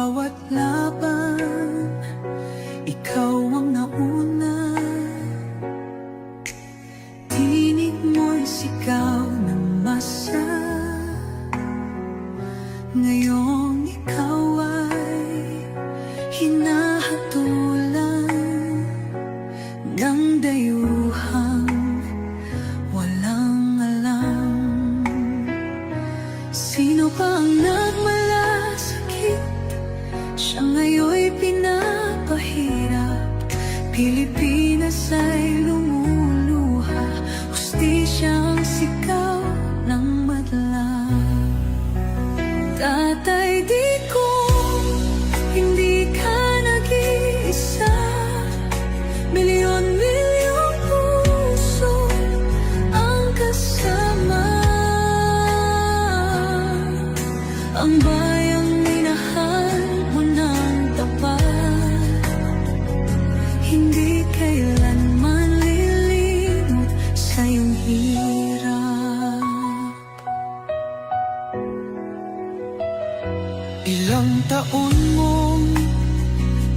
bawat laban, ikaw ang nauna. Tinig mo'y sigaw ng masa. Ngayong ikaw ay hinahatulan ng dayuhang walang alam. Sino pa ang nagmalasakit? Siya ngayon'y pinapahirap. Pilipinas ay lumuluha, hustisya ang sigaw ng madlang. Tatay, di ko hindi ka nag-iisa. Milyon-milyong puso ang kasama. Ang bayang minahal mo ng tapat, hindi kailanman lilimot sa iyong hirap. Ilang taon mong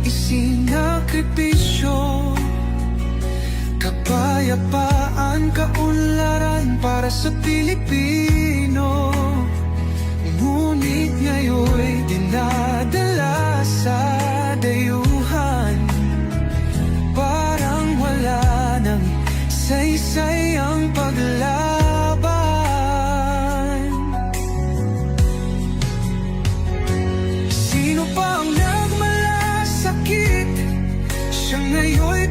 isinakripisyo, kapayapaan, kaunlaran para sa Pilipino. Ngunit ngayon'y dinadala sa dayuhan. Parang wala nang saysay ang paglaban. Sino pa ang nagmalasakit? Siya ngayon'y